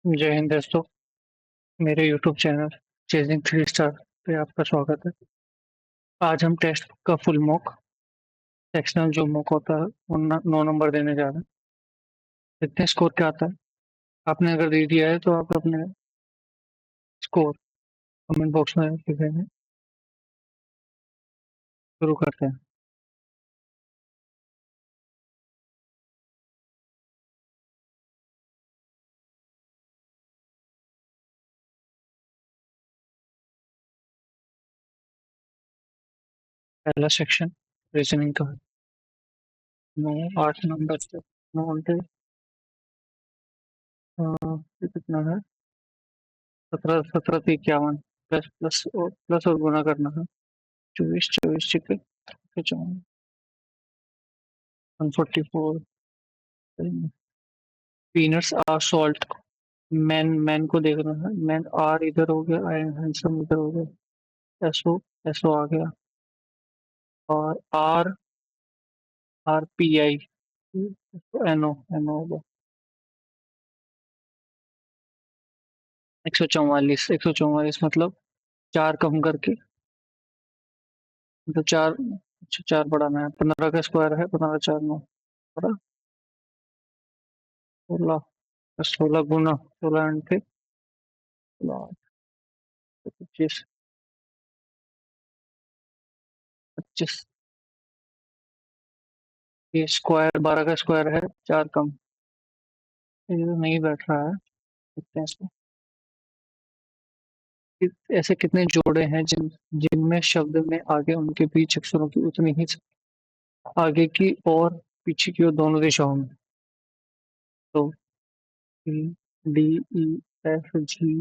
जय हिंद दोस्तों। मेरे YouTube channel chasing three star पे आपका स्वागत है। आज हम टेस्ट का फुल मॉक सेक्शनल जो मॉक होता है वो 9 नंबर देने जा रहे हैं। कितने स्कोर क्या आता है? आपने अगर दे दिया है तो आप अपने स्कोर कमेंट बॉक्स में लिखेंगे। शुरू करते हैं। पहला सेक्शन रीजनिंग का है। 8 नंबर से 9 घंटे। ये कितना है? 17 17 प्लस प्लस और गुना करना है। 24 24 ठीक है। 144। Peanuts are salt. Man man को देखना है। मैन आर इधर हो गया, आई हैंडसम इधर हो गया। एसओ एसओ आ गया। और R R P I NO NO होगा। 144 मतलब चार कम करके, मतलब चार। अच्छा, चार बढ़ाना है। 15 का स्क्वायर है, 15 4 9 बड़ा 16। 16 गुना 16 25 25। ये स्क्वायर 12 का स्क्वायर है, चार कम। ये तो नहीं बैठ रहा है। देखते हैं इसको। ऐसे कितने जोड़े हैं जिनमें शब्द में आगे उनके बीच अक्षरों की उतनी ही आगे की और पीछे की ओर दोनों दिशाओं में। तो E D E F G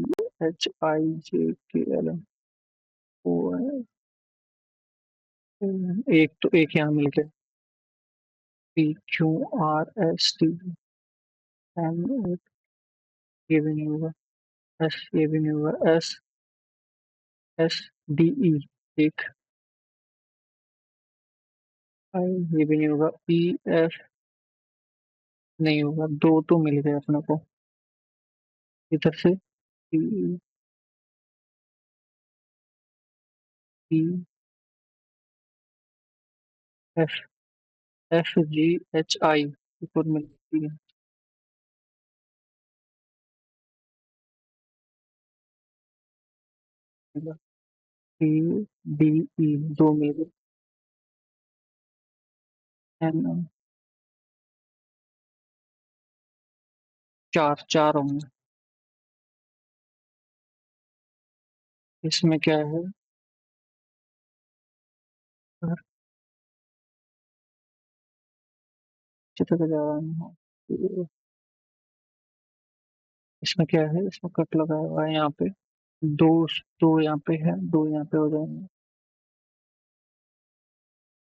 H I J K L M O एक तो एक यहाँ मिल गया। P Q R S T M, ये भी नहीं होगा। एस, ये भी नहीं होगा। एस एस डी ई एक, आई, ये भी नहीं होगा। ई एफ नहीं होगा। दो तो मिल गए अपने को इधर से। E E F F G H I ऊपर मिलती है। सी डी ई दो मिल गए। एन चार चार होंगे। इसमें क्या है? हर चित्र का जवाब नहीं हो। इसमें क्या है? इसमें कट लगाया हुआ है यहाँ पे। दो दो यहाँ पे है, दो यहाँ पे हो जाएंगे।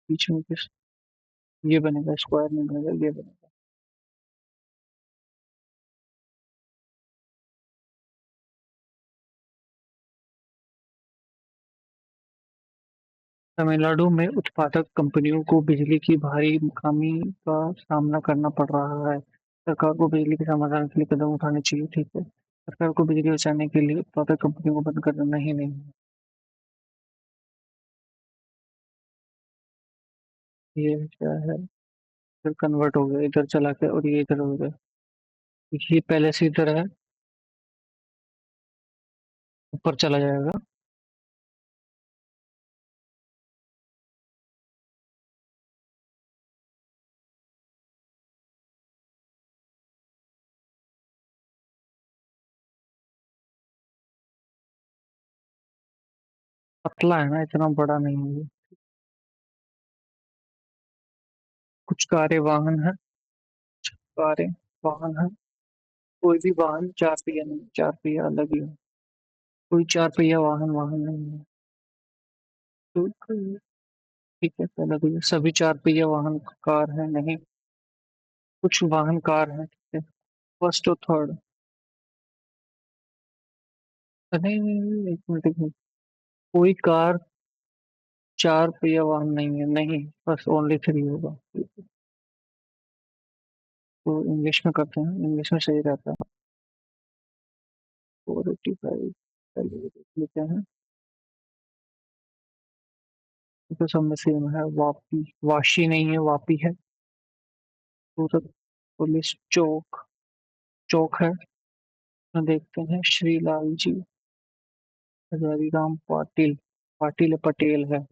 बीच में किस, ये बनेगा स्क्वायर नहीं बनेगा, ये बनेगा। तमिलनाडु में उत्पादक कंपनियों को बिजली की भारी कमी का सामना करना पड़ रहा है। सरकार को बिजली के समाधान के लिए कदम उठाने चाहिए। ठीक है, सरकार को बिजली बचाने के लिए उत्पादक कंपनियों को बंद करना ही नहीं है। ये क्या है? फिर कन्वर्ट हो गया, इधर चला गया और ये इधर हो गया। ये पहले से इधर है, ऊपर चला जाएगा। पतला है ना, इतना बड़ा नहीं है ये। कुछ कारें वाहन है। कारें वाहन है। कोई भी वाहन चार पहिया नहीं, चार पहिया अलग ही है। कोई चार पहिया वाहन वाहन नहीं है। तो ठीक है, पहला तो ये सभी चार पहिया वाहन कार है नहीं। कुछ वाहन कार है, ठीक है। फर्स्ट और थर्ड। नहीं नहीं नहीं, एक मिनट एक मिनट। कोई कार चार पहिया वाहन नहीं है, नहीं। बस ओनली थ्री होगा। तो इंग्लिश में करते हैं, इंग्लिश में सही रहता है। 85। चलिए देख लेते हैं। ये तो सब में सेम है। वापी, वाशी नहीं है, वापी है। सूरत पुलिस चौक, चौक है। तो देखते हैं श्री लाल जी, हजारीराम पाटिल, पाटिल है, पटेल है।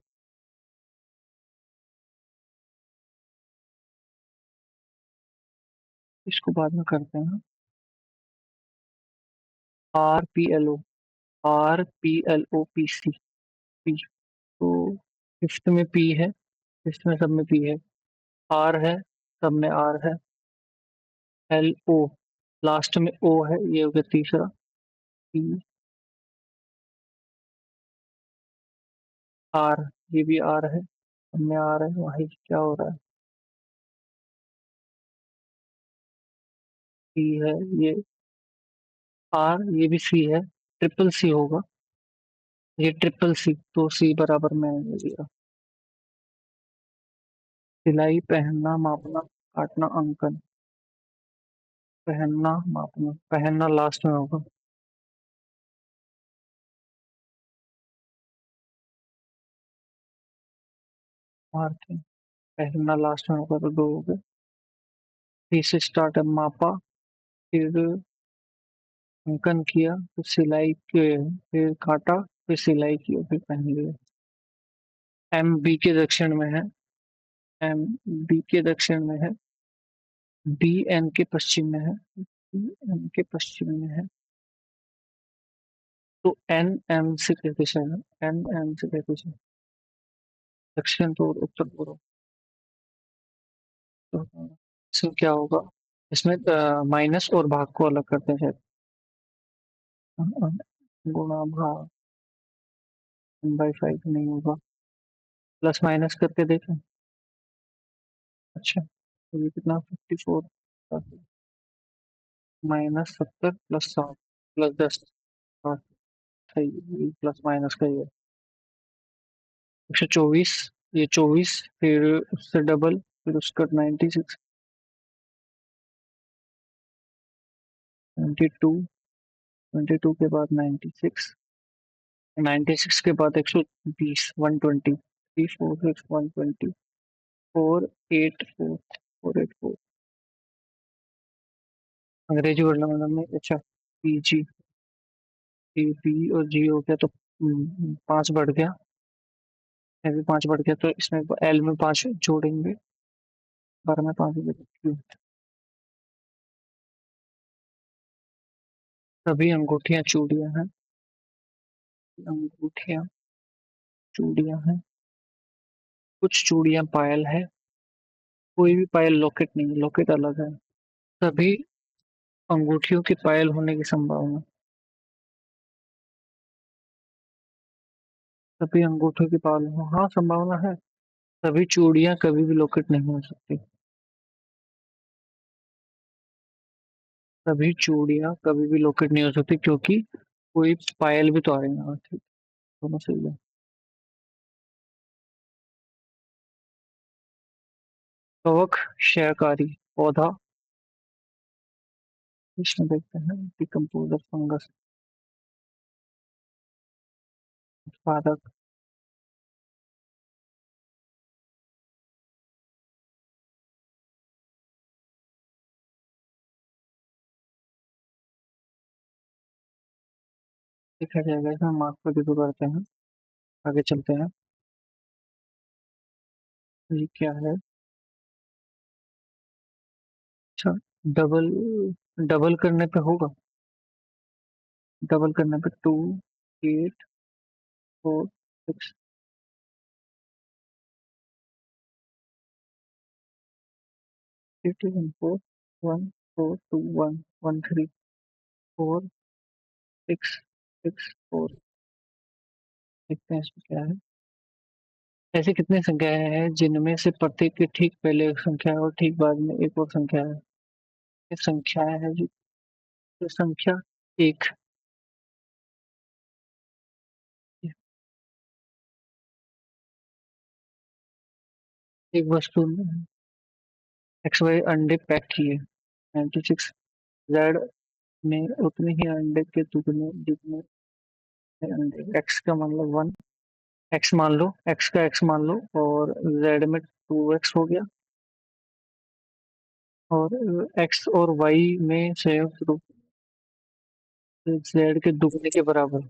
इसको बाद में करते हैं। RPLO, RPLOPC, P. तो फिफ्थ में पी है, फिफ्थ में सब में पी है। आर है, सब में आर है। LO, लास्ट में ओ है, ये हो गया तीसरा। पी, आर, ये भी आर है, सब में आर है। वही क्या हो रहा है। सी है ये, आर, ये भी सी है। ट्रिपल सी होगा, ये ट्रिपल सी, तो सी बराबर में आएगा ये। सिलाई, पहनना, मापना, काटना, अंकन। पहनना, मापना, पहनना लास्ट में होगा। मार्क, पहनना लास्ट में होगा तो दो हो गए। सी से स्टार्ट है, मापा, फिर अंकन किया, फिर सिलाई किए, फिर काटा, फिर सिलाई की, फिर पहन लिया। एम बी के दक्षिण में है, एम बी के दक्षिण में है। बी एन के पश्चिम में है, बी एन के पश्चिम में है। तो एन एम से किस दिशा है, एन एम से किस दिशा, दक्षिण पूर्व, उत्तर पूर्व। तो इसमें क्या होगा, इसमें माइनस और भाग को अलग करते हैं शायद। गुणा भाग, 1/5 नहीं होगा। प्लस माइनस करके देखें। अच्छा, तो ये कितना, 54, -70 प्लस 7 प्लस 10, 7, सही है, ये प्लस माइनस का ही है। 124, ये 24, फिर उससे डबल, फिर उसका 96, 22, 22 के बाद 96, 96 के बाद 120, 120, 346, 120, 484, 484। अंग्रेजी वर्णमाला में, अच्छा, PG, पी और जी हो गया तो 5 बढ़ गया, ए भी 5 बढ़ गया, तो इसमें एल में 5 जोड़ेंगे, 12 में 5 हो गया। सभी अंगूठियां चूड़ियां हैं, अंगूठियां चूड़ियां हैं। कुछ चूड़ियां पायल है, कोई भी पायल लॉकेट नहीं है, लॉकेट अलग है। सभी अंगूठियों की पायल होने की संभावना, सभी अंगूठियों की पायल हो, हाँ संभावना है। सभी चूड़ियां कभी भी लॉकेट नहीं हो सकती, सभी चूड़ियां कभी भी लॉकेट नहीं हो सकती, क्योंकि कोई पायल भी तो आ रही है। हाँ, ठीक, दोनों सही है। कवक, क्षयकारी पौधा। इसमें देखते हैं, डिकम्पोजर, फंगस, उत्पादक। देखा जाएगा, इसमें मार्क को भी करते हैं। आगे चलते हैं। ये क्या है, अच्छा, डबल, डबल करने पे होगा, डबल करने पे 2, 8, 4, 6, 8, 4, 1, 4, 2, 1, 1, 3, 4, 6, 6, 4। देखते हैं इसमें क्या है। ऐसी कितनी संख्याएं हैं जिनमें से प्रत्येक के ठीक पहले एक संख्या है और ठीक बाद में एक और संख्या है। ये संख्याएं हैं जी, ये संख्या एक, एक वस्तु में XY अंडे पैक किए, 96, Z में उतने ही अंडे के दुगने जितने अंडे। एक्स का मतलब वन, एक्स मान लो, एक्स का एक्स मान लो, और जेड में टू एक्स हो गया, और एक्स और वाई में संयुक्त रूप से जेड के दुगने के बराबर।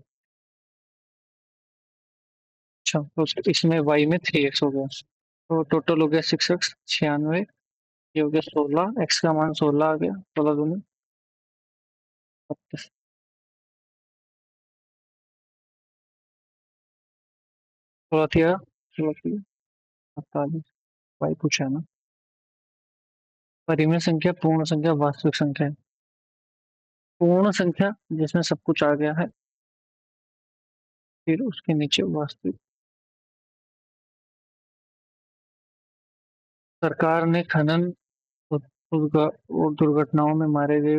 अच्छा, तो इसमें वाई में थ्री एक्स हो गया, तो टोटल हो गया सिक्स एक्स, 96। ये हो गया 16, एक्स का मान 16 आ गया, 16 दूनी 32। सोलह थी, 48। वाई पूछा है ना। परिमेय संख्या पूर्ण संख्या वास्तविक संख्या है। पूर्ण संख्या जिसमें सब कुछ आ गया है, फिर उसके नीचे वास्तविक। सरकार ने खनन और और दुर्घटनाओं में मारे गए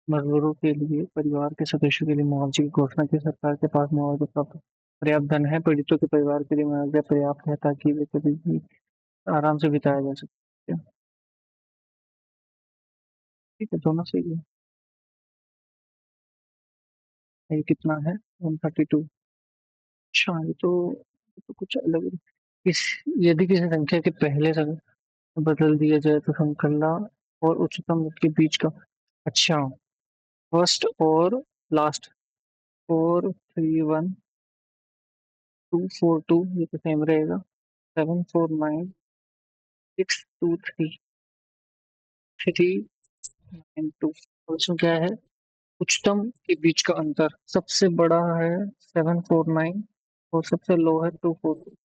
मजदूरों के लिए, परिवार के सदस्यों के लिए मुआवजे की घोषणा की। सरकार के पास मुआवजा प्राप्त पर्याप्त धन है, पीड़ितों के परिवार के लिए मुआवजा पर्याप्त है ताकि वे कभी भी आराम से बिताया जा सके। ठीक है, दोनों सही है। ये कितना है? 132। अच्छा, ये तो कुछ अलग है। इस यदि किसी संख्या के पहले से बदल दिया जाए तो संकलना और उच्चतम के बीच का। अच्छा, फर्स्ट और लास्ट, 431 242, ये तो सेम रहेगा। 749 623 992। और इसमें क्या है? उच्चतम के बीच का अंतर सबसे बड़ा है 749, और सबसे लो है 242।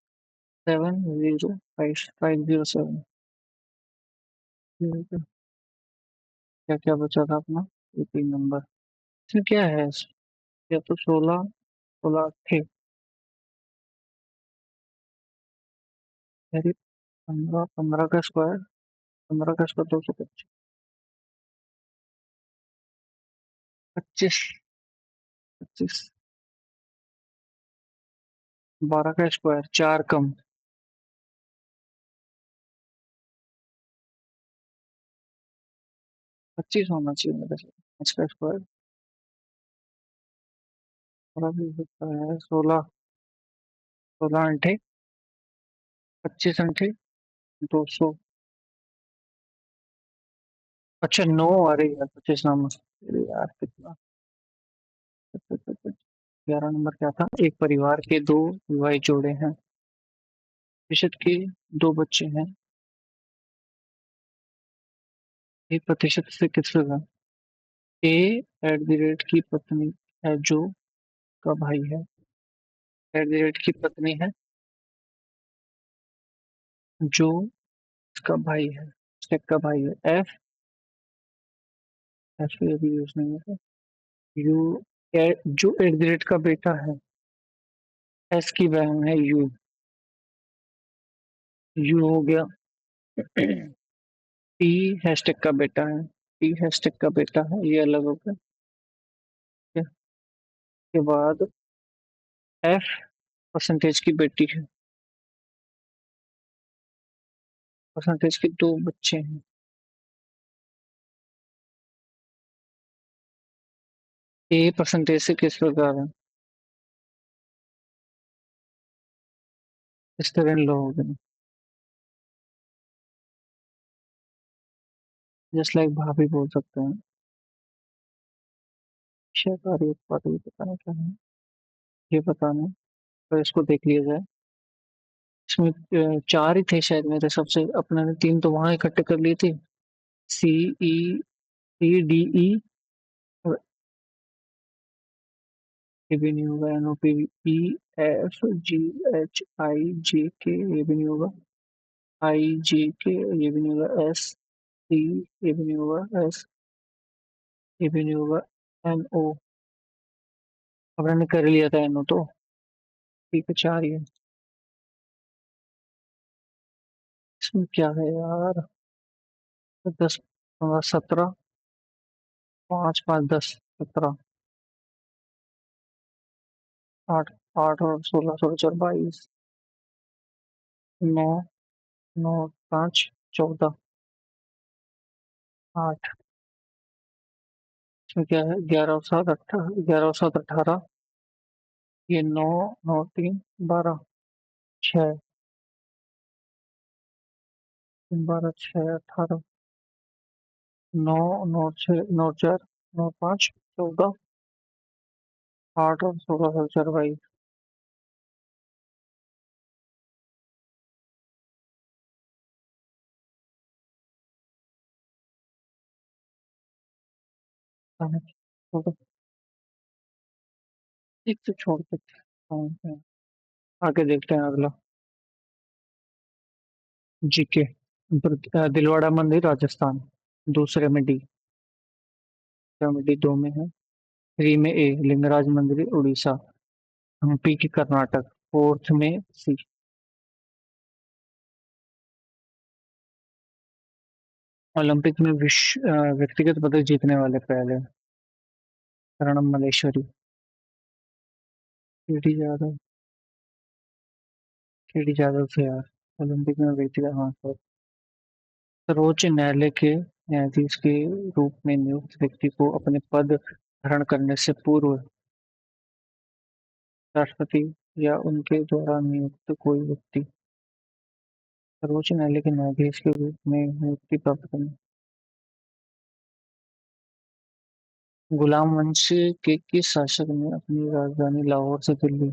7050507। क्या क्या बचा था अपना? ये तीन नंबर। इसमें क्या है? या तो 16, 16 थे, यानी 15, 15 का स्क्वायर, 15 का स्क्वायर 225। 25, 25। 12 का स्क्वायर, चार कम। 25 होना चाहिए मेरे से। 5 का स्क्वायर, 16 भी होता है। 16, 16 अंठे, 25 अंठे, 200। अच्छा, 9। अरे यार, 25 नाम। अरे यार कितना। 11 नंबर क्या था? एक परिवार के दो विवाहित जोड़े हैं, प्रतिशत के दो बच्चे हैं। एक प्रतिशत से किससे था? ए @ की पत्नी है जो का भाई है। की पत्नी है जो इसका भाई है, स्टेक का भाई है। एफ, एफ से अभी यूज नहीं होता। यू, जो @ का बेटा है। एस की बहन है यू। यू हो गया। पी हैशटैग का बेटा है। पी हैशटैग का बेटा है, ये अलग हो गया। ठीक है? के बाद एफ परसेंटेज की बेटी है। परसेंटेज के दो बच्चे हैं। ए परसेंटेज से किस प्रकार है? इस तरह लो हो गए। जस्ट लाइक भाभी बोल सकते हैं। शाकाहारी उत्पाद, ये बताना क्या है? ये बताना, तो इसको देख लिया जाए। इसमें चार ही थे शायद मेरे सबसे, अपने ने तीन तो वहां इकट्ठे कर लिए थे। सी, ई, सी, डी, ई। और ये भी नहीं होगा। N, O, P, E, F, G, H, I, J, के, ये भी नहीं होगा। आई, जे, के, ये भी नहीं होगा। एस, टी, ये भी नहीं होगा। एस, ये भी नहीं होगा। एन, ओ, अपने ने कर लिया था एन, ओ तो। ठीक है, चार ही है। इसमें क्या है यार? 10, 15, 17, 5, 5, 10, 17, 8, 8 और 16, 16 4, 22, 9, 9, 5, 14, 8। इसमें क्या है? 11 7 18, 11 7 18, ये 9 9 3 12, 6, 12 6 18, 9 9 6 9 4 14, 8 और 16 17 22। छोड़ो, एक तो छोड़ देते हैं। आगे देखते हैं अगला। जीके। दिलवाड़ा मंदिर राजस्थान, दूसरे में डी, तीसरे में डी, दो में है, थ्री में ए लिंगराज मंदिर उड़ीसा, हम्पी की कर्नाटक, फोर्थ में सी। ओलंपिक में विश्व व्यक्तिगत पदक जीतने वाले पहले, प्रणब मल्लेश्वरी। केडी यादव, केडी यादव से यार, ओलंपिक में व्यक्तिगत, हाँ सर। सर्वोच्च न्यायालय के न्यायाधीश के रूप में नियुक्त व्यक्ति को अपने पद ग्रहण करने से पूर्व राष्ट्रपति या उनके द्वारा नियुक्त कोई व्यक्ति सर्वोच्च न्यायालय के न्यायाधीश के रूप में नियुक्ति प्राप्त करने। गुलाम वंश के किस शासक ने अपनी राजधानी लाहौर से दिल्ली?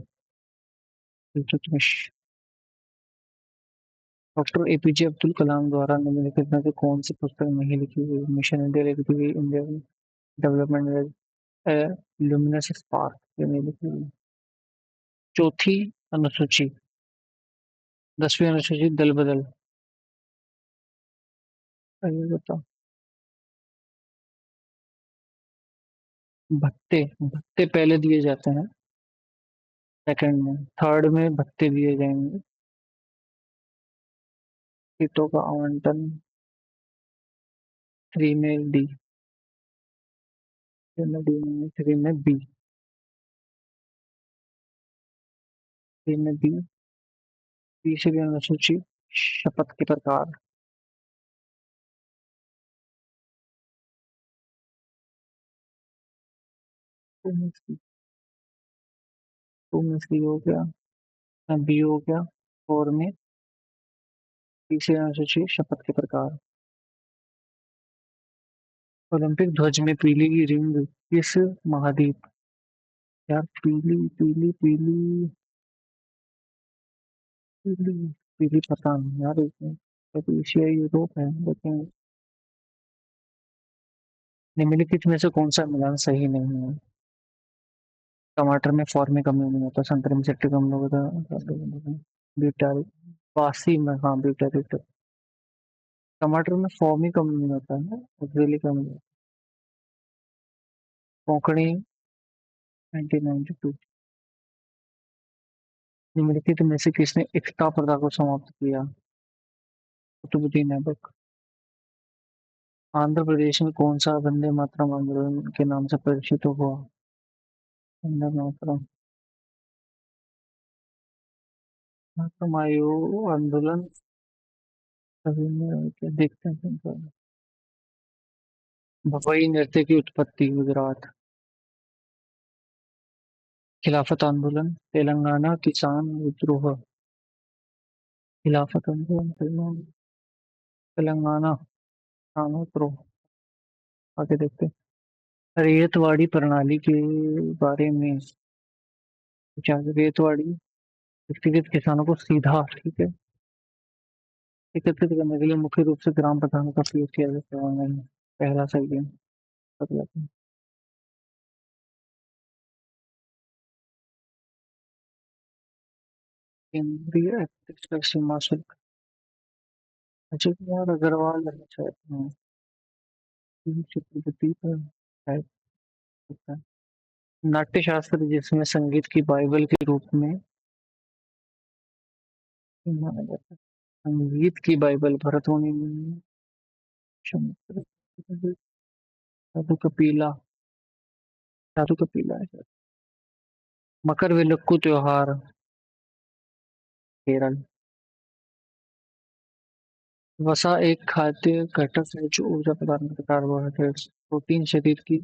इल्तुतमिश। डॉक्टर एपीजे अब्दुल कलाम द्वारा निम्नलिखित में से कौन सी पुस्तक नहीं लिखी गई? मिशन इंडिया लिखी गई, इंडिया डेवलपमेंट, ल्यूमिनस स्पार्क, ये नहीं लिखी गई। चौथी अनुसूची, 10वीं अनुसूची, दल बदल, ये बताओ। भत्ते, भत्ते पहले दिए जाते हैं, सेकंड में, थर्ड में भत्ते दिए जाएंगे। सीटों का आवंटन, थ्री में डी, थ्री में डी नहीं, थ्री में बी, थ्री में बी। तीसरी अनुसूची, शपथ के प्रकार, टू में सी, टू में सी हो गया, बी हो गया, फोर में तीसरी अनुसूची शपथ के प्रकार। ओलंपिक ध्वज में पीली रिंग किस महाद्वीप? यार पीली पीली पीली पीली पीली पता नहीं यार, इसमें तो एशिया यूरोप है, लेकिन निम्नलिखित में से कौन सा मिलान सही नहीं है? टमाटर में फॉर्मिक अम्ल नहीं होता, संतरे में सिट्रिक अम्ल होता है, बीटा, वासी में, हाँ बीटा बीटा। टमाटर में फॉर्मिक अम्ल नहीं होता है ना, एक्रिलिक अम्ल। कोंकणी, 1992। निम्नलिखित में से किसने एकता प्रथा को समाप्त किया? कुतुबुद्दीन ऐबक। आंध्र प्रदेश में कौन सा वंदे मातरम आंदोलन के नाम से परिचित हुआ? वंदे मातरम, मातरम आयु आंदोलन, सभी में क्या देखते हैं इनका? भपई नृत्य की उत्पत्ति गुजरात। खिलाफत आंदोलन, तेलंगाना किसान विद्रोह, खिलाफत आंदोलन, तेलंगाना किसान विद्रोह। आगे देखते हैं। रैयतवाड़ी प्रणाली के बारे में क्या? रैयतवाड़ी व्यक्तिगत किसानों को सीधा, ठीक है, एकत्रित करने के लिए मुख्य रूप से ग्राम प्रधानों का प्रयोग किया जाता है, नहीं, पहला सही है। अगला केंद्रीय अप्रत्यक्ष कर सीमा शुल्क, अजय कुमार अग्रवाल है शायद, हाँ, चक्रवर्ती पर शायद होता है। नाट्यशास्त्र जिसमें संगीत की बाइबल के रूप में माना जाता है, संगीत की बाइबल भरतमुनि में, शंकर, साधु कपिला, साधु कपिला है शायद। मकर विलक्कू त्योहार, केरल। वसा एक खाद्य घटक है जो ऊर्जा प्रदान करता है, कार्बोहाइड्रेट्स, प्रोटीन शरीर की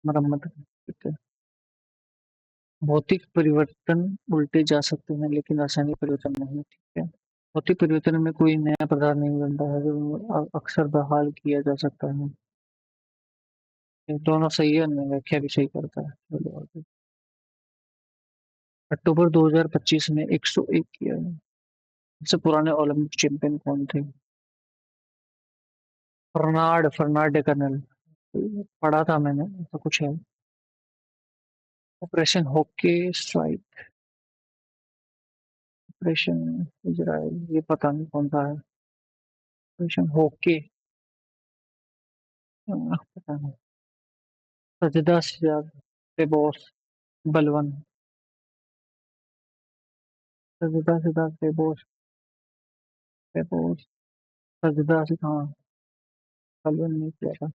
मरम्मत, ठीक है। भौतिक परिवर्तन उल्टे जा सकते हैं लेकिन रासायनिक परिवर्तन नहीं, ठीक है। भौतिक परिवर्तन में कोई नया पदार्थ नहीं बनता है जो अक्सर बहाल किया जा सकता है। ये दोनों सही है, मैं व्याख्या भी सही करता है। चलो आगे। अक्टूबर 2025 में 101 किया है। सबसे पुराने ओलंपिक चैंपियन कौन थे? फर्नाड कर्नल। पढ़ा था मैंने, ऐसा कुछ है। ऑपरेशन होके स्ट्राइक, ऑपरेशन इजराइल, ये पता नहीं कौन सा है। ऑपरेशन होके, पता नहीं। सजदा सिदात पे बॉस, बलवन। सजदा सिदात पे बॉस, पे बॉस। सजदा से, हाँ। बलवन ने किया था।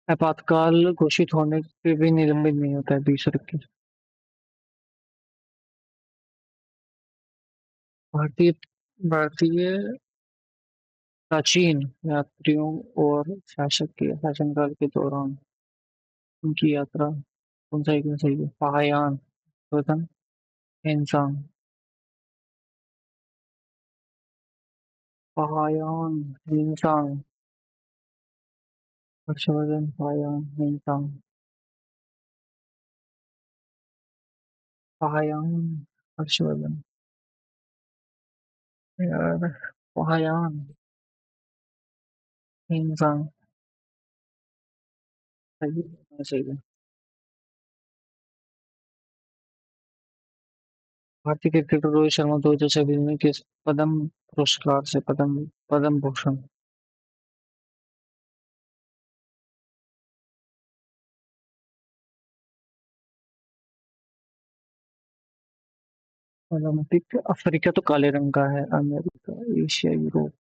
आपातकाल घोषित होने पे भी निलंबित नहीं होता है 20 21। भारतीय भारतीय प्राचीन यात्रियों और शासक के शासनकाल के दौरान उनकी यात्रा कौन सा एकदम सही है? महायान, स्वतन, इंसान। महायान, इंसान। हर्षवर्धन, महायान, इंसान। महायान, हर्षवर्धन। यार, महायान, इंसान। सही है, सही है। भारतीय क्रिकेटर रोहित शर्मा 2026 में किस पद्म पुरस्कार से पद्म पद्म भूषण? ओलंपिक, अफ्रीका तो काले रंग का है, America, Asia, Europe.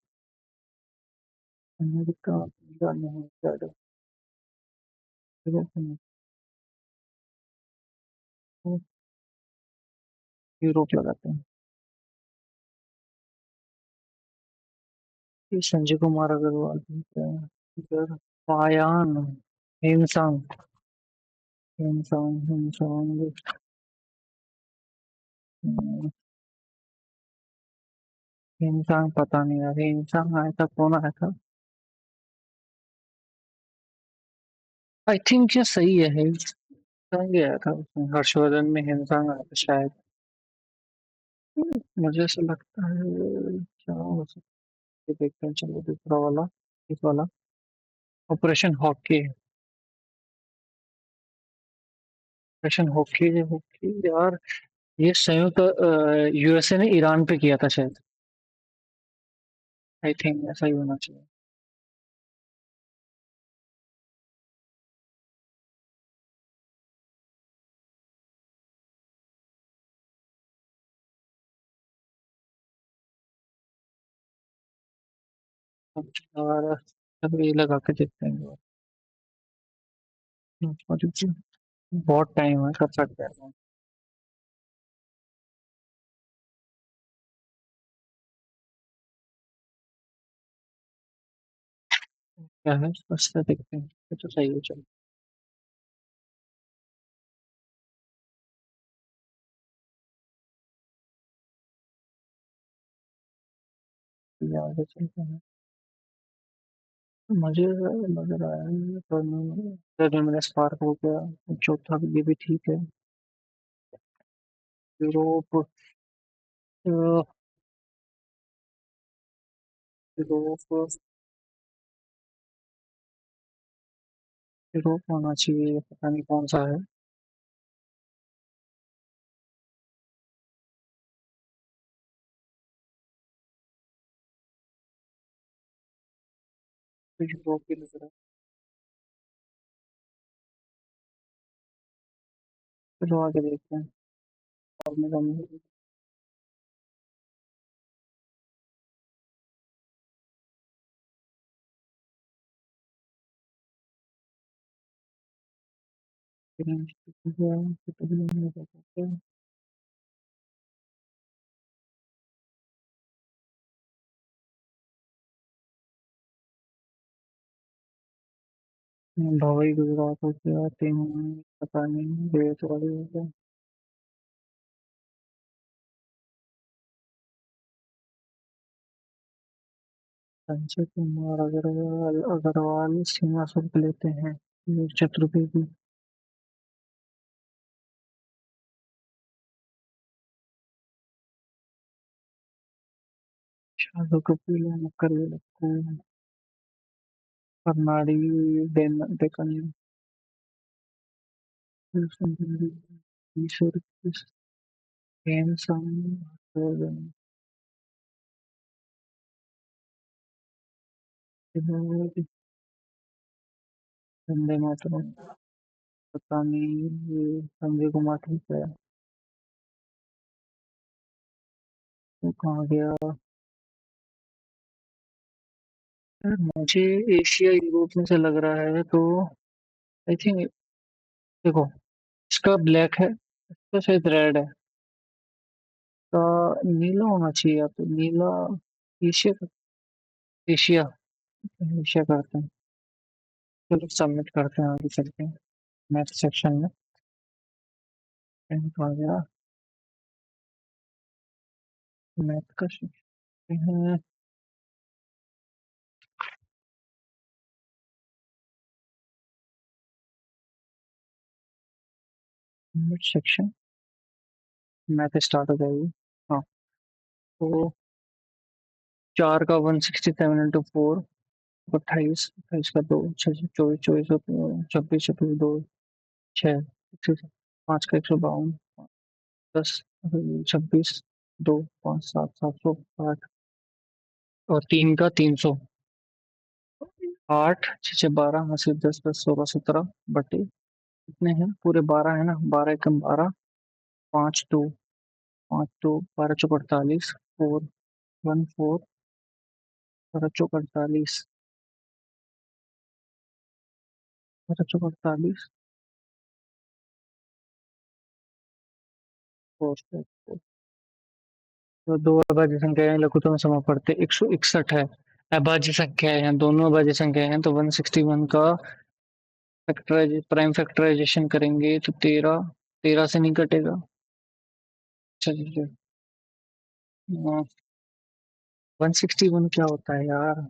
America, Africa नहीं, शायद यूरोप नहीं। तो यूरोप लगाते हैं। ये संजय कुमार अग्रवाल भी है। इधर पायान, हिमसंग, हिमसंग, हिमसंग। हिमसंग पता नहीं यार, हिमसंग आया था, कौन आया था? आई थिंक ये सही है, हिमसंग आया था उसमें, हर्षवर्धन में हिमसंग आया था शायद। मुझे ऐसा लगता है। क्या हो सकता है, देखते हैं, चलो दूसरा वाला, इस वाला। Operation hockey, operation hockey, hockey यार। ये संयुक्त यूएसए ने ईरान पे किया था शायद। आई थिंक ऐसा ही होना चाहिए। और अब ये लगा के देखते हैं। बहुत टाइम है, कर सकते हैं। क्या है, बस से देखते हैं, ये तो सही है, चलो। ये आगे चलते हैं। मुझे नजर आया है, पर मैंने स्पार्क हो गया। चौथा भी, ये भी ठीक है। यूरोप, यूरोप, यूरोप होना चाहिए, पता नहीं कौन सा है। तो यूरोप की नजर है। चलो आगे देखते हैं। और मैं भवई गुजरात होके आते हैं, पता नहीं रेत वाली होगा। संजय कुमार अग्रवाल अग्रवाल सीमा शुल्क लेते हैं। चतुर्वेदी। शार्दुल कपिल नक्कर कर्नाडी डेक्कन ईश्वर वंदे मातरम। पता नहीं ये संजय कुमार ठीक है। वो कहाँ गया? यार मुझे एशिया यूरोप में से लग रहा है तो आई थिंक, देखो, इसका ब्लैक है, इसका शायद रेड है, तो नीला होना चाहिए, या तो नीला। एशिया। एशिया। एशिया करते हैं। चलो सबमिट करते हैं, आगे चलते हैं मैथ सेक्शन में। कहीं आ गया मैथ का सेक्शन है। Math section. मैथ स्टार्ट हो जाएगी। हाँ। तो 4 का 167 इंटू 4, 28, 28 का 2, 6 24, 24 26, 26 2, 6, 5 का 152, 10, 26, 2, 5, 7, 708, और 3 का 300, 8, 6 6 12, 80 10 10 16 17 बटे कितने हैं? पूरे 12 है ना, 12 एकम 12, 5 2, 5 2, 12 चौक 48, 4 1 4, 12 चौक 48, 12 चौक 48, 4 तो दो अभाज्य संख्याएं लघुत्तम समापवर्ती 161 है। अभाज्य संख्याएं हैं, दोनों अभाज्य संख्याएं हैं, तो 161 का प्राइम फैक्टराइजेशन करेंगे तो 13, 13 से नहीं कटेगा। चलिए। 161 क्या होता है यार?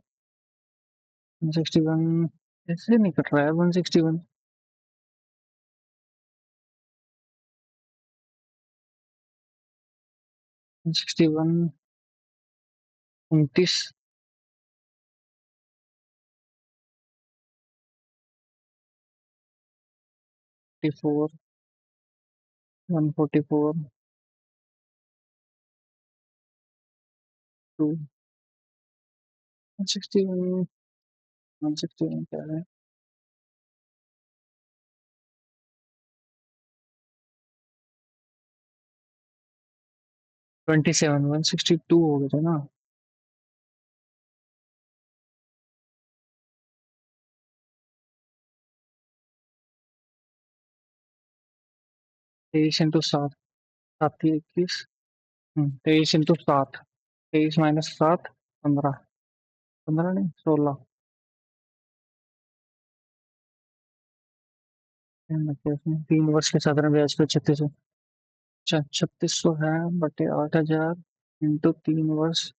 161 ऐसे नहीं कट रहा है। 161, 29, 44, 144, 2, 161, 161 क्या है? 27, 162 हो गए थे ना। 23 इंटू 7, 7 21, 23 इंटू 7, 23 - 7, 15, 15 नहीं 16, 3 वर्ष के साधारण ब्याज पे 3600। अच्छा, 3600 है बटे 8000 इंटू 3 वर्ष।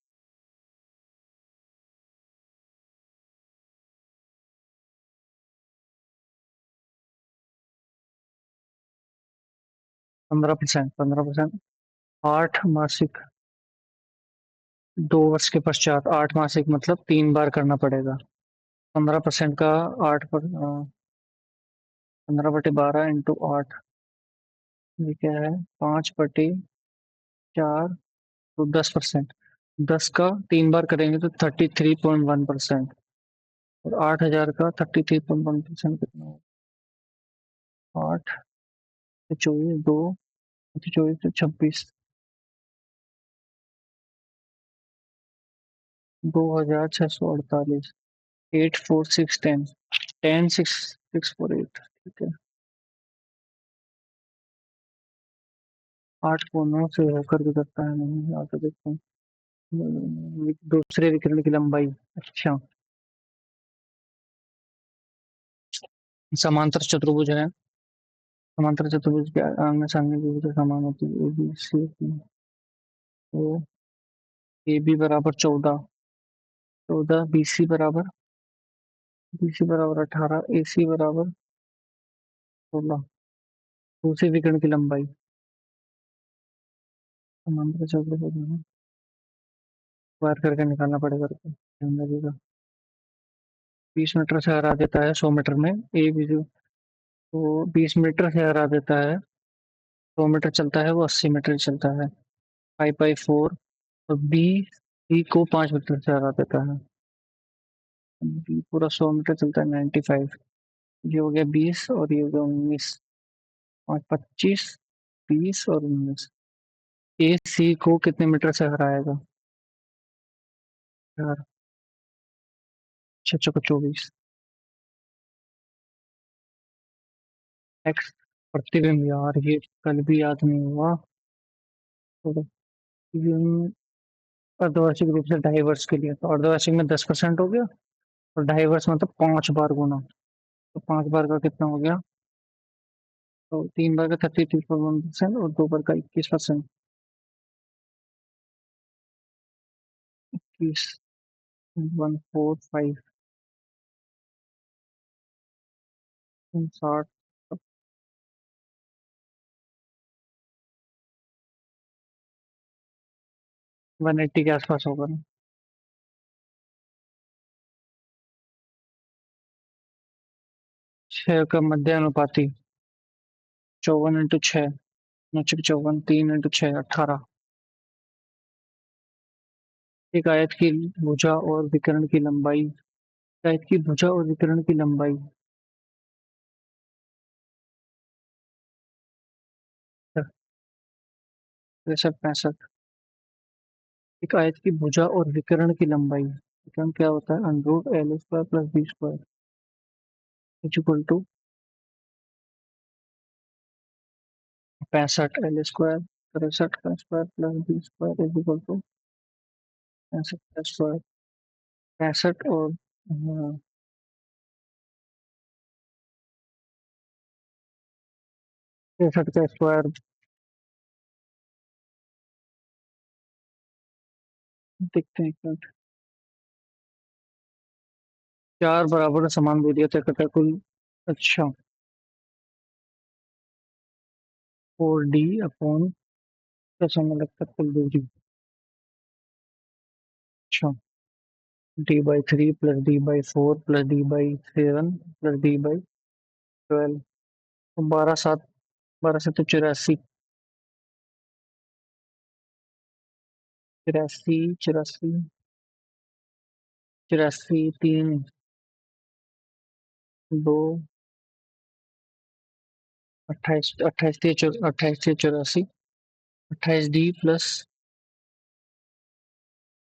15%, 15%, 8 मासिक, 2 वर्ष के पश्चात 8 मासिक मतलब 3 बार करना पड़ेगा। 15% का 15/12 इंटू 8, ये क्या है? 5/4, तो 10%। 10 का 3 बार करेंगे तो 33.1%। और 8000 का 33.1% कितना होगा? 8 से 24, 2, 24 से 26, 2648, 84610, 10648। ठीक है। 8 कोनों से होकर गुजरता है, नहीं यहाँ तो देखते हैं। दूसरे विकिरण की लंबाई। अच्छा। समांतर चतुर्भुज है। समांतर चतुर्भुज के आमने सामने की भुजा समान होती है। A B C D. तो ए बी बराबर 14, 14 बी सी बराबर 18, ए सी बराबर 16। दूसरे विकर्ण की लंबाई समांतर चतुर्भुज में वार करके निकालना पड़ेगा, रुको, ध्यान लगेगा। 20 मीटर से हरा देता है 100 मीटर में। ए बी तो 20 मीटर से हरा देता है, 100 मीटर चलता है, वो 80 मीटर चलता है। 5/4। और बी सी को 5 मीटर से हरा देता है। बी पूरा 100 मीटर चलता है, 95। ये हो गया 20 और ये हो गया 19। 5, 25, 20 और 19। ए सी को कितने मीटर से हराएगा? यार, 6 × 24। एक्स प्रतिबिंब, यार ये कल भी याद नहीं हुआ। तो ये अर्धवार्षिक रूप से 2.5 वर्ष के लिए, तो अर्धवार्षिक में 10% हो गया। और 2.5 वर्ष मतलब 5 बार गुना। तो 5 बार का कितना हो गया? तो 3 बार का 33.1% और 2 बार का 21%। 21.145। 60। 180 के आसपास होगा ना। 6 का मध्य अनुपाती। 54 × 6, 9 × 54, 3 × 6, 18। एक आयत की भुजा और विकर्ण की लंबाई। आयत की भुजा और विकर्ण की लंबाई 63, 65। एक आयत की भुजा और विकर्ण की लंबाई, विकर्ण क्या होता है? √L² + B² = 65L², 63 का स्क्वायर + B² = 65 का स्क्वायर। 65 और 63 का स्क्वायर। देखते हैं एक मिनट। 4 बराबर समान दूरियां तय करता है कुल। अच्छा, 4D/, समय लगता है कुल दूरी। अच्छा, D/3 + D/4 + D/7 + D/12। तो 12, 7, 12 से 84। 84, 84, 84, 3, 2, 28, 28, 84। 28D +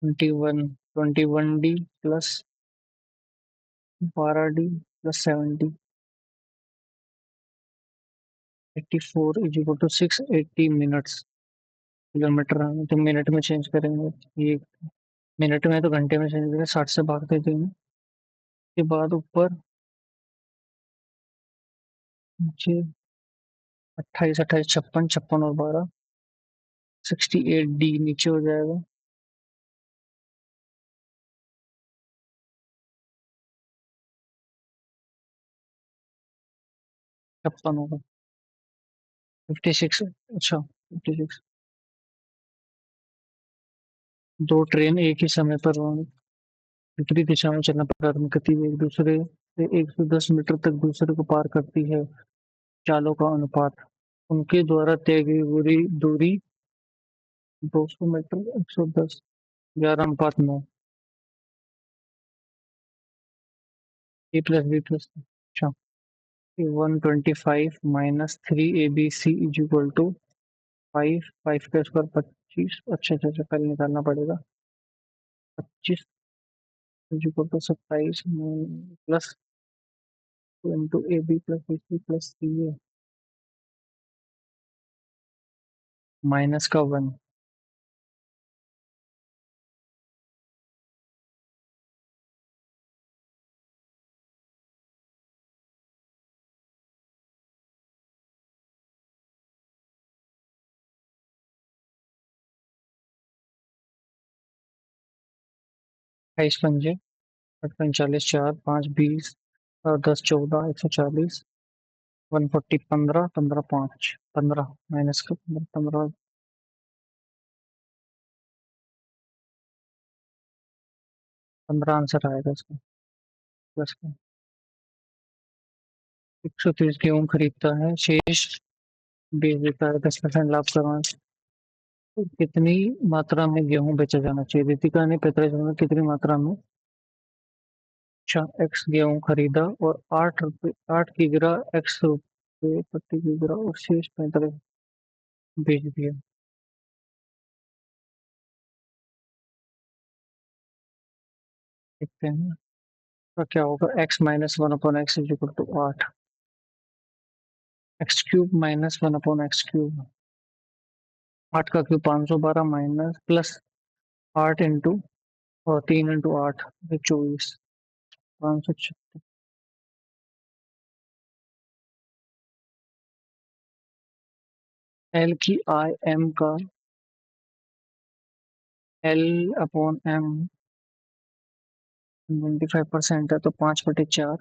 21, 21D + 12D + 74 = 680 minutes. Kilometre हम तो मिनट में चेंज करेंगे। ये मिनट में तो घंटे में चेंज करेंगे, 60 से भाग देते हैं। के बाद ऊपर नीचे 28, 28, 56, 56 और 12, 68D नीचे हो जाएगा। छप्पन होगा। 56। अच्छा, 56। दो ट्रेन एक ही समय पर विपरीत दिशा में चलना प्रारंभ करती है, एक दूसरे से 110 मीटर तक दूसरे को पार करती है। चालों का अनुपात, उनके द्वारा तय गई दूरी दूरी 200 मीटर, 110, 11/9। A + B+। अच्छा, 125 - 3ABC = 5, 5 का स्क्वायर 25। अच्छा अच्छा अच्छा, पहले निकालना पड़ेगा। 25 = 27 plus 2 × AB + BC + CA minus का 1। 28 पंजे 8 पंचालीस, 4 5 20 और 10 14 140, 140, 15 15 5 15 माइनस का 15 15 15 आंसर आएगा इसका प्लस का। 130 गेहूं खरीदता है, शेष बेच देता है, 10% लाभ कमाए। तो कितनी मात्रा में गेहूं बेचा जाना चाहिए? दीपिका ने 45 में कितनी मात्रा में? अच्छा, एक्स गेहूं खरीदा और 8 रुपये 8 की गिरा, X रुपये प्रति की गिरा और शेष 45 बेच दिया। देखते हैं तो क्या होगा। x - 1/x is equal to 8, x³ - 1/x³। 8 का क्यूब 512 माइनस प्लस 8 इंटू और 3 इंटू 8 24, 536। एल की आई एम का L/M 95% है तो 5/4,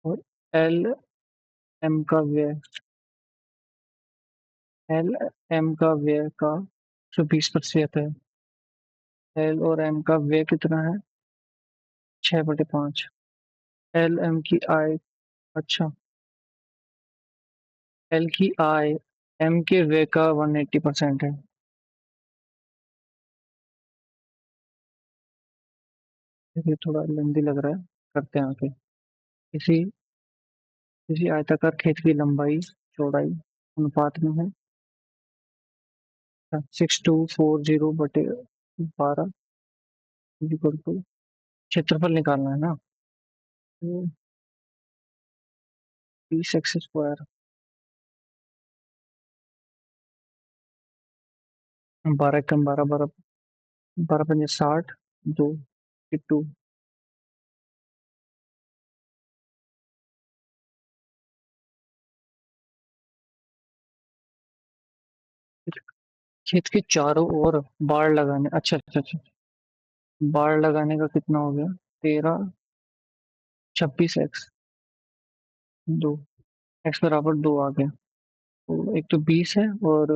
और एल एल एम का व्यय का जो 20% है। एल और एम का व्यय कितना है? 6/5। एल एम की आय, अच्छा, एल की आय एम के व्यय का 180% है। ये थोड़ा लंबी लग रहा है, करते हैं आगे। किसी किसी आयताकार खेत की लंबाई चौड़ाई अनुपात में है 6240/12 इक्वल टू, क्षेत्रफल निकालना है ना, तो 20x²। 12 कम 12 12, 12 पंजे 60, 2 खेत के चारों ओर बाड़ लगाने, अच्छा अच्छा अच्छा, बाड़ लगाने का कितना हो गया? 13 26x 2, x बराबर 2 आ गया। तो एक तो 20 है और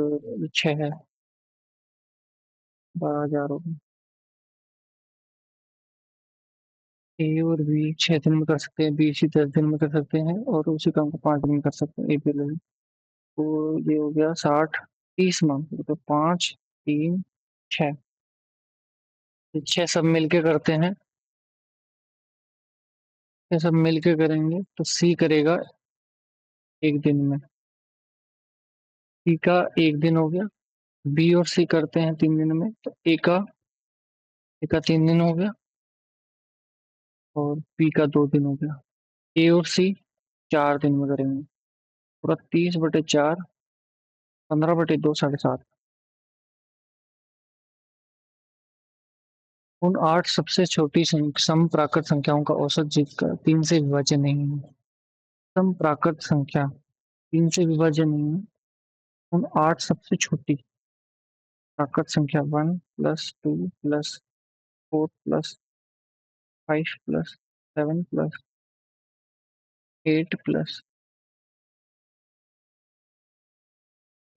6 है, 12,000 हो गए। ए और बी 6 दिन में कर सकते हैं, बी सी 10 दिन में कर सकते हैं, और उसी काम को 5 दिन में कर सकते हैं, ए बी लोग। तो ये हो गया 60, 30 मान लो, तो 5 3 6, ये 6 सब मिलके करते हैं। ये सब मिलके करेंगे तो सी करेगा 1 दिन में, सी का 1 दिन हो गया। बी और सी करते हैं 3 दिन में, तो ए का 3 दिन हो गया, और बी का 2 दिन हो गया। ए और सी 4 दिन में करेंगे, पूरा 30/4, 15/2 7.5। उन 8 सबसे छोटी समप्राकृत संख्याओं का औसत जिसका 3 से विभाज्य नहीं है। समप्राकृत संख्या 3 से विभाज्य नहीं है। उन 8 सबसे छोटी प्राकृत संख्या 1 + 2 + 5 + 7 + 8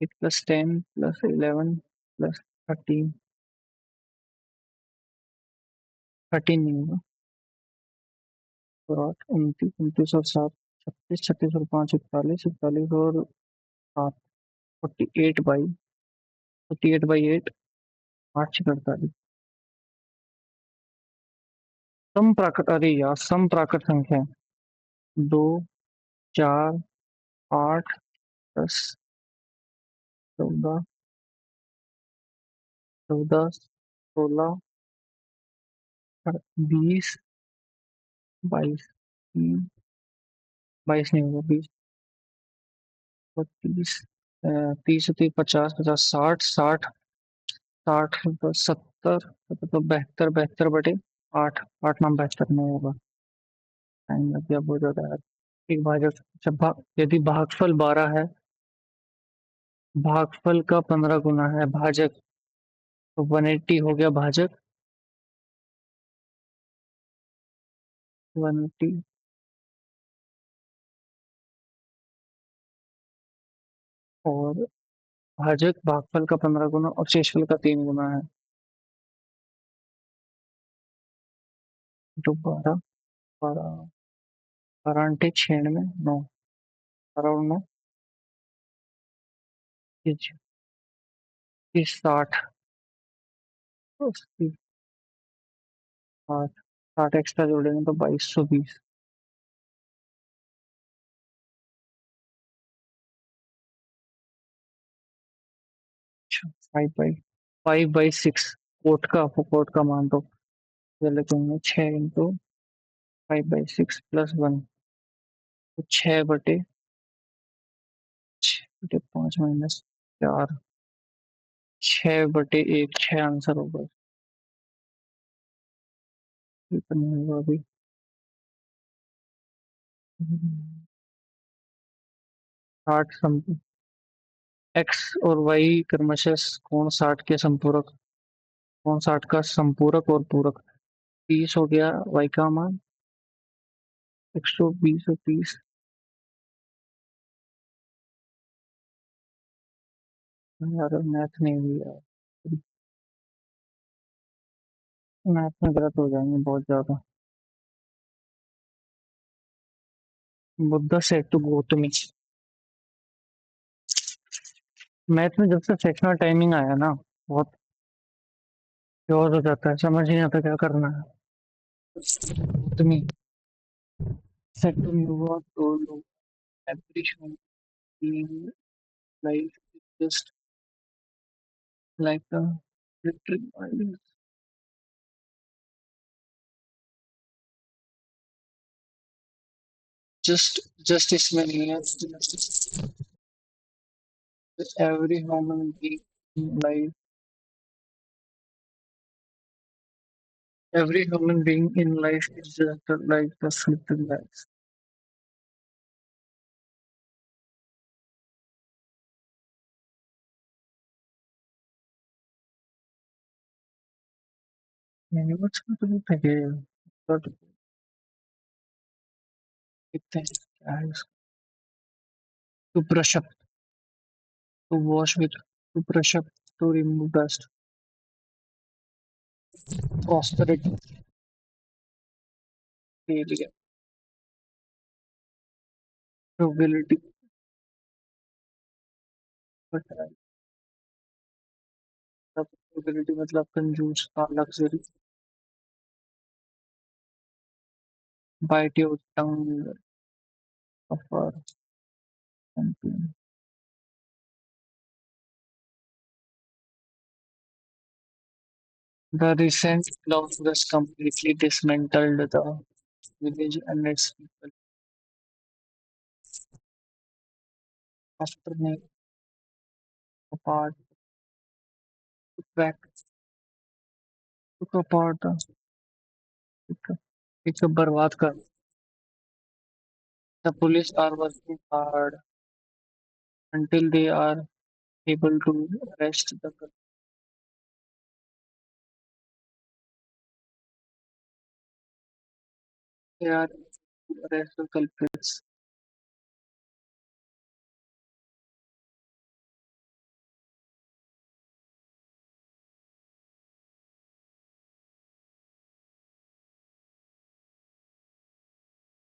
+ 10 + 11 + 13, 13 नहीं होगा, और 8 29 29 और 7 36 36 और 5 41 41 और 7 48/8, 8 × 48। समप्राकृत, अरे यार, समप्राकृत संख्या 2 4 8 10 14 14 16 20 22, 22 नहीं होगा, 20 और 30, 30 30 50 50 60 60 60 तो 70, तो 72 72/8, 8 9 72 नहीं होगा, टाइम लग गया बहुत ज्यादा यार। एक भाजक, जब यदि भागफल 12 है, भागफल का 15 गुना है भाजक, तो 180 हो गया भाजक, 180। और भाजक भागफल का 15 गुना और शेषफल का 3 गुना है। तो 12, 12, 12 × 6 = 9, 12 × 9 30, 60, 80, 60, 60 एक्स्ट्रा जोड़ेंगे तो 2220। अच्छा, 5/6 कोट का मान तो ये लिखेंगे 6 × 5/6 +1, तो 6/5 - 4, 6/1, 6 आंसर होगा। ये तो नहीं होगा अभी। साठ सम एक्स और वाई क्रमशः कोण 60 के संपूरक, कोण 60 का संपूरक और पूरक। 30 हो गया वाई का मान, 120 और 30। यार मैथ नहीं हुई यार, मैथ में गलत हो जाएंगे बहुत ज्यादा। Buddha said to Gautami. Math में जब से सेक्शनल टाइमिंग आया ना, बहुत क्योर हो जाता है, समझ नहीं आता क्या करना है। Gautami said to Noah told every human being life is just like a electric wire. Just इसमें नहीं है, every human being in life, every human being in life is just like a sleeping bags. मैंने कुछ तो नहीं थे but कितने क्या है इसका? To brush up, to wash with, to brush up, to remove dust, prosperity, failure, probability, but probability मतलब कंजूस का luxury, bite your tongue, suffer, complain. The recent cloudburst completely dismantled the village and its people. After Nick apart, took back, took apart, एक बर्बाद कर. The police are working hard until they are able to arrest the they are to arrest the culprits.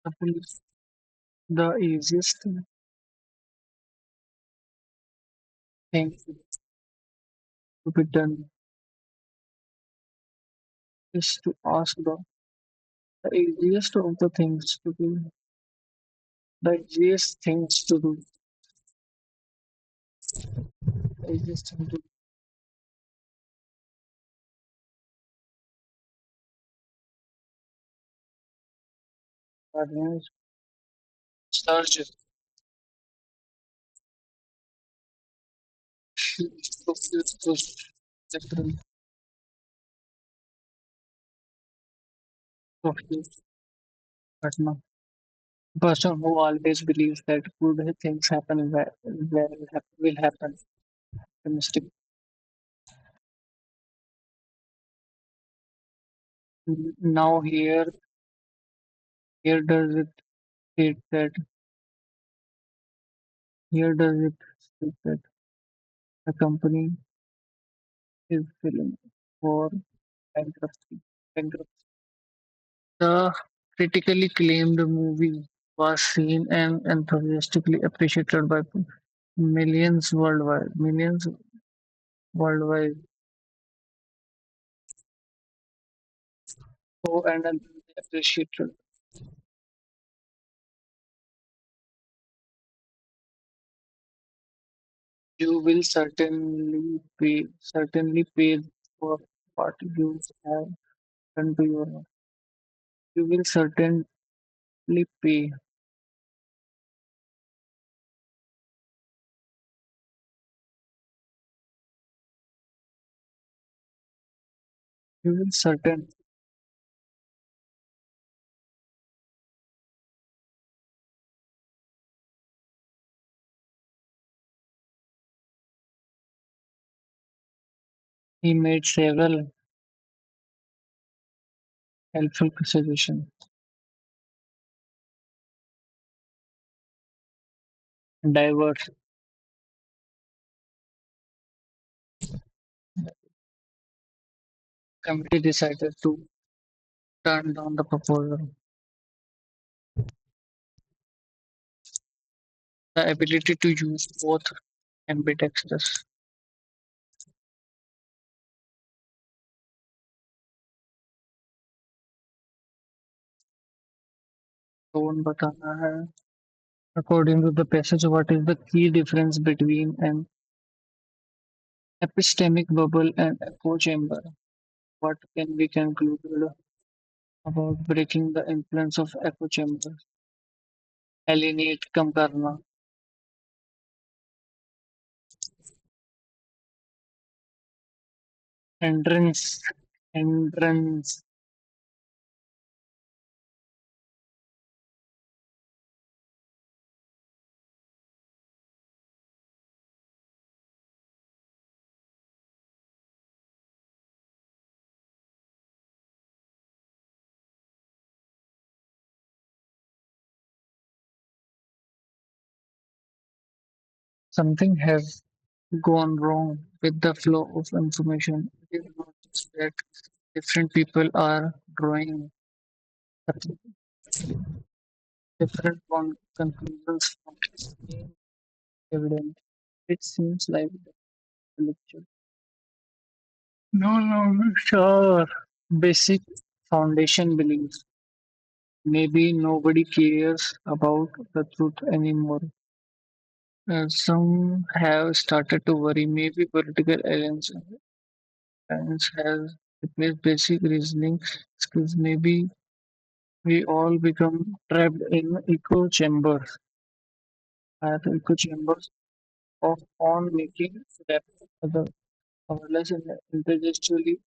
The police, the easiest thing to be done is to ask the easiest of the things to do, the easiest things to do, the easiest thing to do. Search different software घटना. Person who always believes that good things happen where will happen. Optimistic. Now here Here does it state that here does it state that the company is filing for bankruptcy. Bankruptcy. The critically acclaimed movie was seen and enthusiastically appreciated by millions worldwide. Millions worldwide. So and appreciated. You will certainly pay for what you have done to your. You will certainly pay. You will certainly. He made several helpful suggestions. Diverse committee decided to turn down the proposal. The ability to use both ambidextrous. कौन बताना है? According to the passage, what is the key difference between an epistemic bubble and echo chamber? What can be concluded about breaking the influence of echo chamber? Alienate कम करना. Hindrance. Hindrance. Something has gone wrong with the flow of information. It is not just that different people are drawing different conclusions from the same evidence. It seems like the lecture no longer sure basic foundation beliefs. Maybe nobody cares about the truth anymore. Some have started to worry. Maybe political alliance has replaced basic reasoning skills. Maybe we all become trapped in echo chambers. Echo chambers of on making that other powerless and intellectually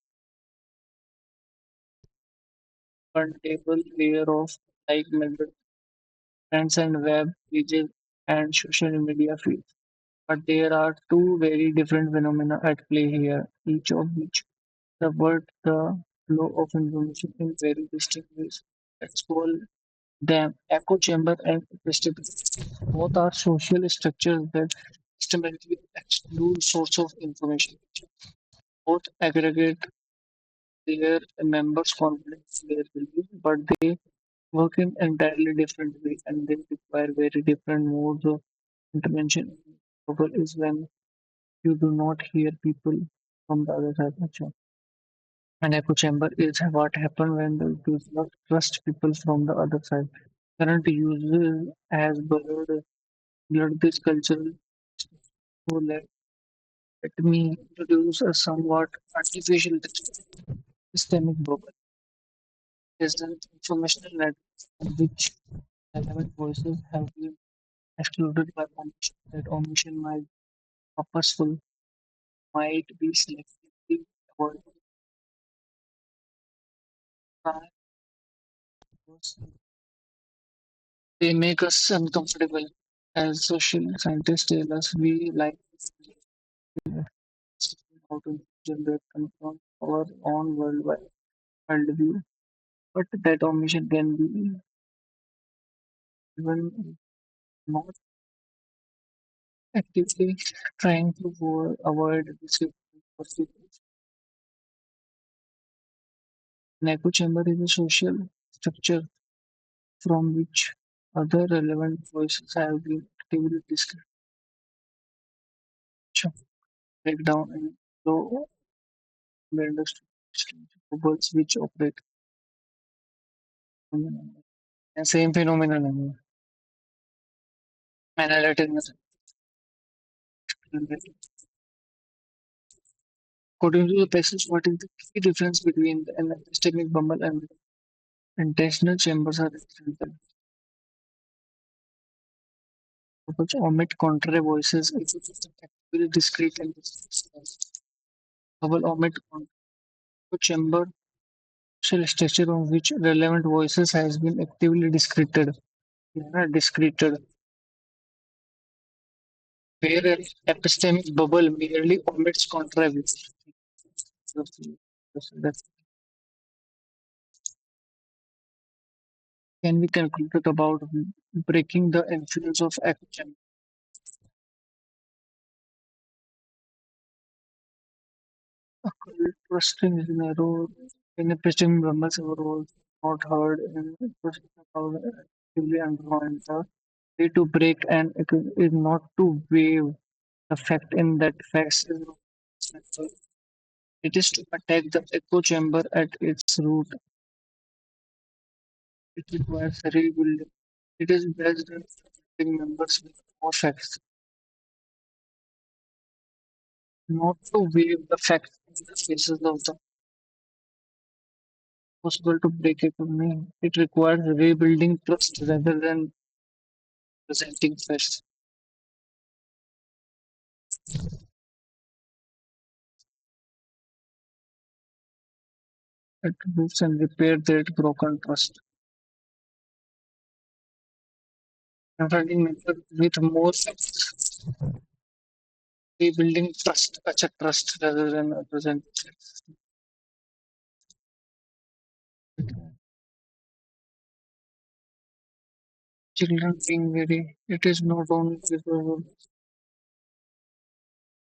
contable layer of like method friends and web pages and social media feeds. But there are two very different phenomena at play here, each of which subvert the flow of information in very distinct ways. Let's call them echo chamber and vestibular. Both are social structures that systematically exclude source of information. Both aggregate their members' confidence, their beliefs, but they work in entirely different ways and they require very different modes of intervention. Trouble is when you do not hear people from the other side. Acha. An echo chamber is what happens when you do not trust people from the other side. Current uses has blurred this cultural. So let me introduce a somewhat artificial systemic bubble. Is an informational network in which relevant voices have been excluded by omission. That omission might be purposeful, might be selectively avoided by those. They make us uncomfortable. As social scientists tell us, we like how to generate confront our own worldwide worldview. But that omission can be even not actively trying to avoid this. An echo chamber is a social structure from which other relevant voices have been actively breakdown in low industry bubbles which operate and same phenomenon analytic method. According to the passage, what is the key difference between an epistemic bubble and intentional chambers are essential. Bubbles omit contrary voices, actively discrete and distinct. Bubble omit contrary chamber shall structure on which relevant voices has been actively discreted. Discreted. Where an epistemic bubble merely omits contrary. Can be concluded about breaking the influence of echo chamber. Trusting is narrow in epistemic bubbles overall not heard in actively undermined. The way to break an echo is not to waive the fact in that facts is not. It is to attack the echo chamber at its root. It requires rebuilding. It is best done protecting members with more facts, not to waive the facts in the cases of the possible to break economy. It requires rebuilding trust rather than presenting facts. It moves and repair that broken trust. Confronting members with more facts. Rebuilding trust, trust rather than presenting facts. Children being very, it is not only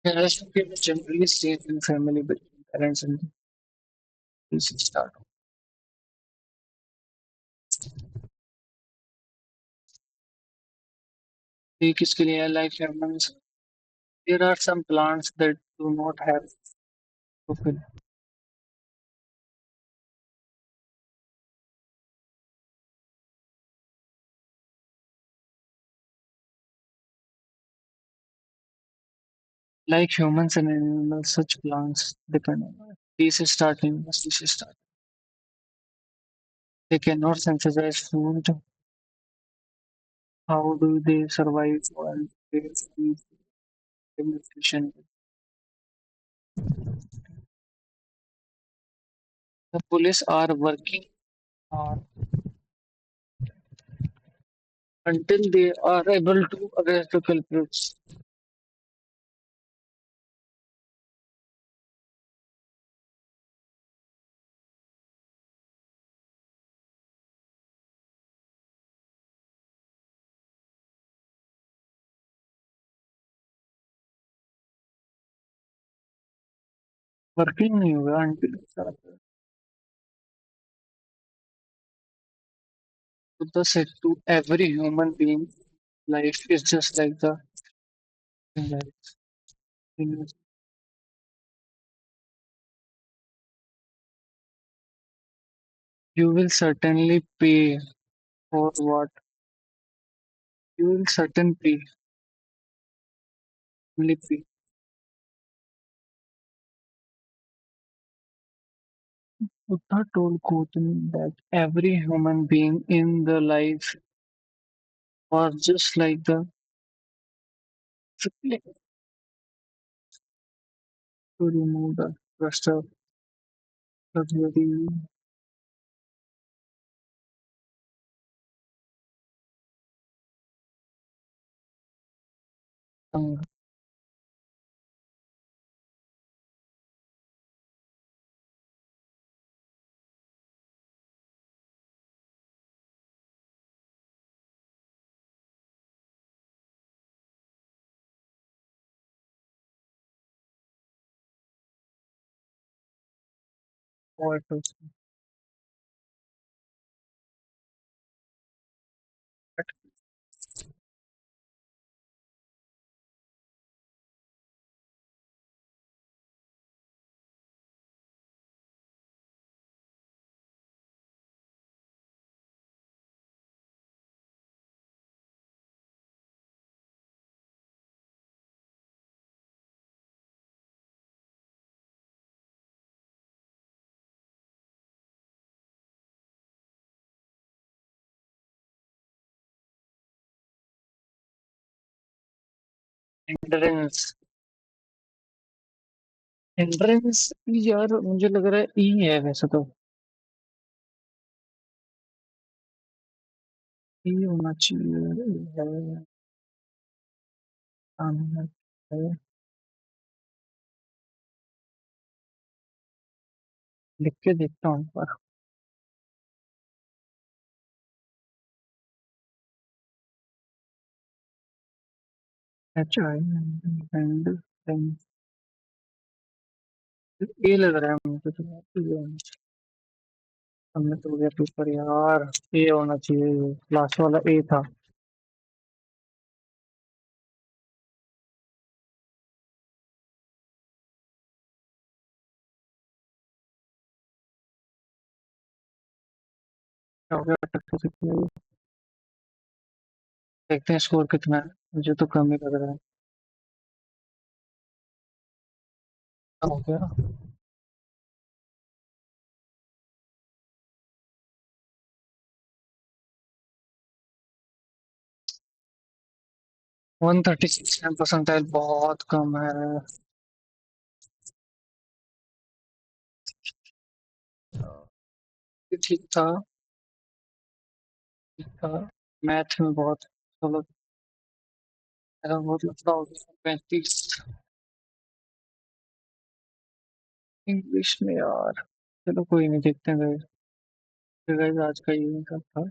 relationship is generally safe in family between parents and start. एक इसके लिए like humans, there are some plants that do not have chlorophyll. Like humans and animals, such plants depend on these starting species start. They cannot synthesize food. How do they survive while they eat nutrition? The police are working hard until they are able to arrest the culprits. Working नहीं होगा until Buddha said to every human being, life is just like the life. You will certainly pay for what you will certainly pay. Buddha told Gautami that every human being in the life was just like the to remove the rust of luxury. और तो hindrance. Hindrance यार मुझे लग रहा है ई है वैसे तो। ई होना चाहिए। ई है। सामने है। लिख के देखता हूँ पर। एच आई एंड ए लग रहा है मुझे तो। ये हमने तो हो गया पेपर यार। ए होना चाहिए। लास्ट वाला ए था। क्या हो गया अटक तो सकती है। देखते हैं स्कोर कितना है। मुझे तो कम ही लग रहा है। क्या हो गया। 136 परसेंटाइल बहुत कम है। ये ठीक था। ठीक था। मैथ में बहुत चलो। मेरा बहुत लफड़ा हो गया 35। इंग्लिश में यार। चलो कोई नहीं देखते हैं गाइस। फिर गाइस आज का ये सब था।